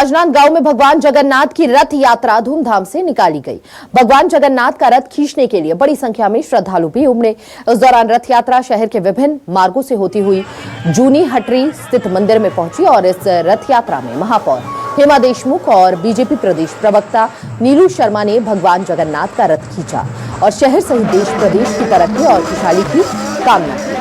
राजनांदगांव में भगवान जगन्नाथ की रथ यात्रा धूमधाम से निकाली गई। भगवान जगन्नाथ का रथ खींचने के लिए बड़ी संख्या में श्रद्धालु भी उमड़े। इस दौरान रथ यात्रा शहर के विभिन्न मार्गों से होती हुई जूनी हटरी स्थित मंदिर में पहुंची और इस रथ यात्रा में महापौर हेमा देशमुख और बीजेपी प्रदेश प्रवक्ता नीलू शर्मा ने भगवान जगन्नाथ का रथ खींचा और शहर सहित देश प्रदेश की तरक्की और खुशहाली की कामना की।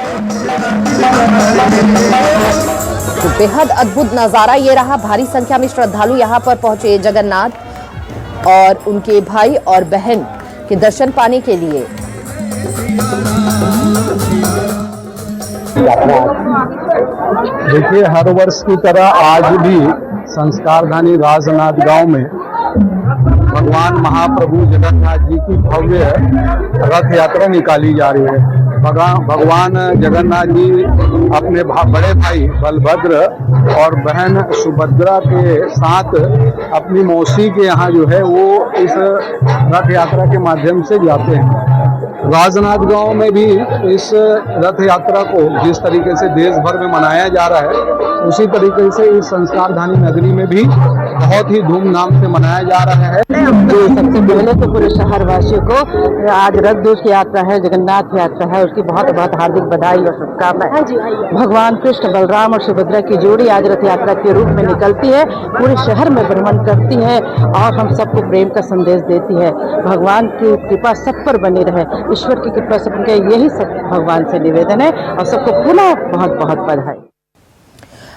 तो बेहद अद्भुत नजारा ये रहा। भारी संख्या में श्रद्धालु यहाँ पर पहुंचे जगन्नाथ और उनके भाई और बहन के दर्शन पाने के लिए। देखिए, हर वर्ष की तरह आज भी संस्कारधानी राजनांदगांव में भगवान महाप्रभु जगन्नाथ जी की भव्य रथ यात्रा निकाली जा रही है। भगवान जगन्नाथ जी अपने बड़े भाई बलभद्र और बहन सुभद्रा के साथ अपनी मौसी के यहाँ जो है वो इस रथ यात्रा के माध्यम से जाते हैं। राजनांदगांव में भी इस रथ यात्रा को जिस तरीके से देश भर में मनाया जा रहा है, उसी तरीके से इस संस्कारधानी नगरी में भी बहुत ही धूमधाम से मनाया जा रहा है। सबसे पहले तो पूरे शहरवासियों को आज रथ दूत यात्रा है, जगन्नाथ यात्रा है, उसकी बहुत बहुत हार्दिक बधाई और शुभकामनाएं। भगवान कृष्ण बलराम और सुभद्रा की जोड़ी आज रथ यात्रा के रूप में निकलती है, पूरे शहर में भ्रमण करती है और हम सबको प्रेम का संदेश देती है। भगवान की कृपा सब पर बनी रहे, ईश्वर की कृपा सबके, यही सब भगवान से निवेदन है और सबको पुनः बहुत बहुत बधाई।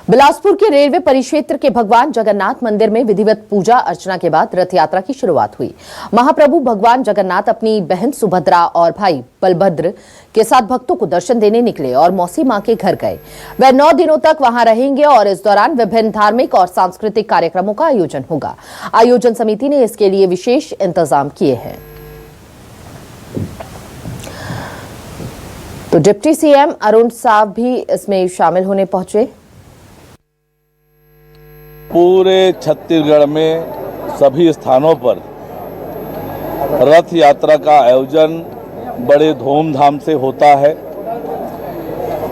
बिलासपुर के रेलवे परिक्षेत्र के भगवान जगन्नाथ मंदिर में विधिवत पूजा अर्चना के बाद रथ यात्रा की शुरुआत हुई। महाप्रभु भगवान जगन्नाथ अपनी बहन सुभद्रा और भाई बलभद्र के साथ भक्तों को दर्शन देने निकले और मौसी मां के घर गए। वह 9 दिनों तक वहां रहेंगे और इस दौरान विभिन्न धार्मिक और सांस्कृतिक कार्यक्रमों का आयोजन होगा। आयोजन समिति ने इसके लिए विशेष इंतजाम किए हैं। तो डिप्टी सीएम अरुण साहब भी इसमें शामिल होने पहुंचे। पूरे छत्तीसगढ़ में सभी स्थानों पर रथ यात्रा का आयोजन बड़े धूमधाम से होता है।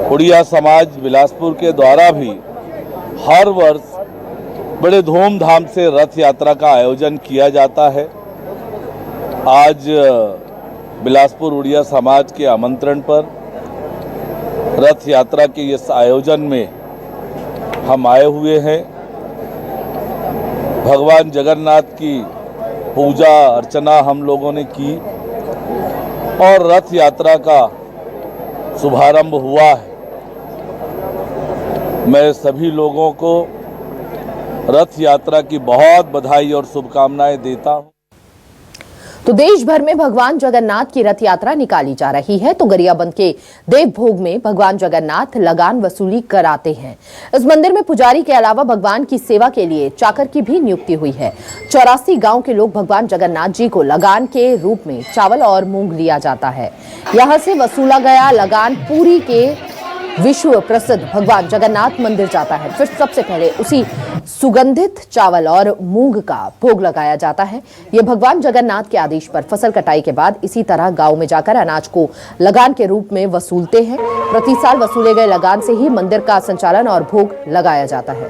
उड़िया समाज बिलासपुर के द्वारा भी हर वर्ष बड़े धूमधाम से रथ यात्रा का आयोजन किया जाता है। आज बिलासपुर उड़िया समाज के आमंत्रण पर रथ यात्रा के इस आयोजन में हम आए हुए हैं। भगवान जगन्नाथ की पूजा अर्चना हम लोगों ने की और रथ यात्रा का शुभारंभ हुआ है। मैं सभी लोगों को रथ यात्रा की बहुत बधाई और शुभकामनाएं देता हूं। तो देश भर में भगवान जगन्नाथ की रथ यात्रा निकाली जा रही है। तो गरियाबंद के देवभोग में भगवान जगन्नाथ लगान वसूली कराते हैं। इस मंदिर में पुजारी के अलावा भगवान की सेवा के लिए चाकर की भी नियुक्ति हुई है। 84 गांव के लोग भगवान जगन्नाथ जी को लगान के रूप में चावल और मूंग लिया जाता है। यहां से वसूला गया लगान पुरी के विश्व प्रसिद्ध भगवान जगन्नाथ मंदिर जाता है। फिर सबसे पहले उसी सुगंधित चावल और मूंग का भोग लगाया जाता है। ये भगवान जगन्नाथ के आदेश पर फसल कटाई के बाद इसी तरह गांव में जाकर अनाज को लगान के रूप में वसूलते हैं। प्रति साल वसूले गए लगान से ही मंदिर का संचालन और भोग लगाया जाता है।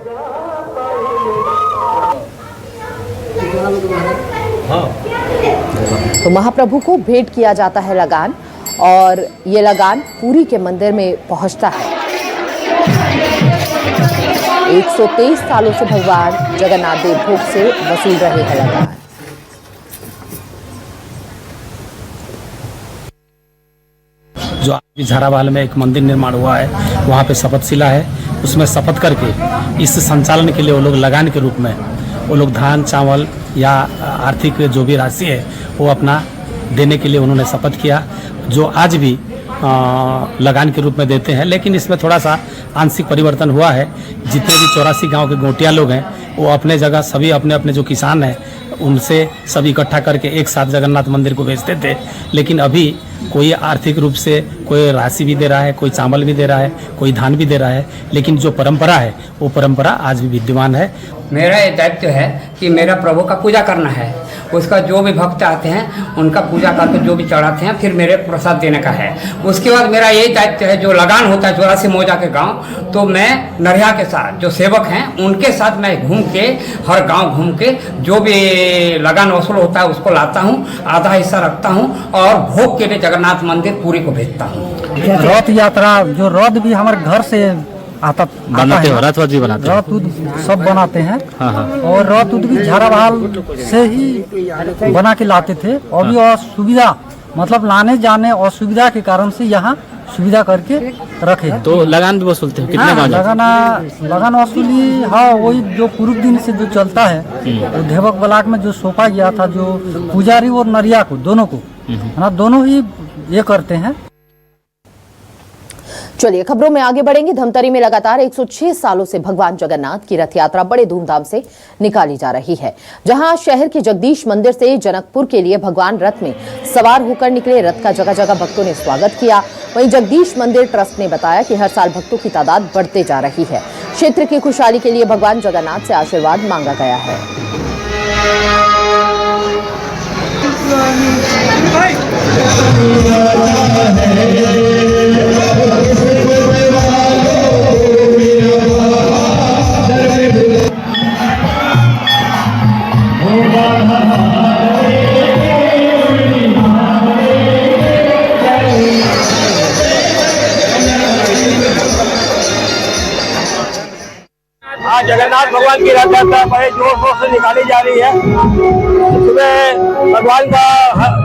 तो महाप्रभु को भेंट किया जाता है लगान और ये लगान पुरी के मंदिर में पहुंचता है। 123 सालों से भगवान जगन्नाथ देवभोग से वसूल रहे हैं लगान। जो झारावाल में एक मंदिर निर्माण हुआ है, वहाँ पे शपथशिला है। उसमें शपथ करके इस संचालन के लिए वो लोग लगान के रूप में वो लोग धान चावल या आर्थिक जो भी राशि है वो अपना देने के लिए उन्होंने शपथ किया, जो आज भी लगान के रूप में देते हैं। लेकिन इसमें थोड़ा सा आंशिक परिवर्तन हुआ है। जितने भी 84 गांव के गोटिया लोग हैं वो अपने जगह सभी अपने अपने जो किसान हैं उनसे सभी इकट्ठा करके एक साथ जगन्नाथ मंदिर को भेजते थे। लेकिन अभी कोई आर्थिक रूप से कोई राशि भी दे रहा है, कोई चावल भी दे रहा है, कोई धान भी दे रहा है। लेकिन जो परंपरा है वो परंपरा आज भी विद्यमान है। मेरा ये दायित्व है कि मेरा प्रभु का पूजा करना है उसका जो भी भक्त आते हैं उनका पूजा करके जो भी चढ़ाते हैं, फिर मेरे प्रसाद देने का है। उसके बाद मेरा यही दायित्व है, जो लगान होता है 84 मौजा के गांव, तो मैं नरिया के साथ जो सेवक हैं उनके साथ मैं घूम के, हर गांव घूम के जो भी लगान वसूल होता है उसको लाता हूं, आधा हिस्सा रखता हूं और भोग के लिए जगन्नाथ मंदिर पूरी को भेजता हूं। रथ यात्रा जो रथ भी हमारे घर से बनाते हैं, रथ भी बनाते हैं, रथ उद सब बनाते हैं। हाँ। और रथ उद भी झारावाल से ही बना के लाते थे। और भी असुविधा, मतलब लाने जाने असुविधा के कारण से यहाँ सुविधा करके रखे हैं। तो लगान भी वसूलते हैं? कितने गाँव जाते हैं? लगान वसूली, हाँ वही जो पूर्व दिन से जो चलता है, वो देवक ब्लॉक में जो सौंपा गया था, जो पुजारी और नरिया को दोनों को, है ना, दोनों ही ये करते हैं। चलिए खबरों में आगे बढ़ेंगे। धमतरी में लगातार 106 सालों से भगवान जगन्नाथ की रथ यात्रा बड़े धूमधाम से निकाली जा रही है। जहां शहर के जगदीश मंदिर से जनकपुर के लिए भगवान रथ में सवार होकर निकले, रथ का जगह जगह भक्तों ने स्वागत किया। वहीं जगदीश मंदिर ट्रस्ट ने बताया कि हर साल भक्तों की तादाद बढ़ते जा रही है। क्षेत्र की खुशहाली के लिए भगवान जगन्नाथ से आशीर्वाद मांगा गया है। आज जगन्नाथ भगवान की रथ यात्रा बड़े जोर शोर से निकाली जा रही है। सुबह भगवान का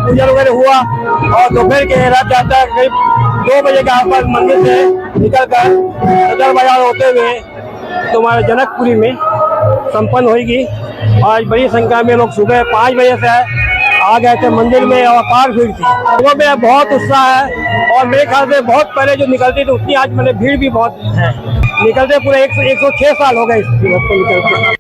पूजन वगैरह हुआ और दोपहर के रथ यात्रा करीब 2 बजे के आसपास मंदिर से निकलकर सदर बाजार होते हुए तुम्हारे जनकपुरी में संपन्न होगी। आज बड़ी संख्या में लोग सुबह 5 बजे से आ गए थे मंदिर में और अपार भीड़ थी। लोगों में बहुत उत्साह है और मेरे ख्याल से बहुत पहले जो निकलती थी उतनी आज मैंने भीड़ भी बहुत है। निकलते पूरे 106 साल हो गए इस निकलते।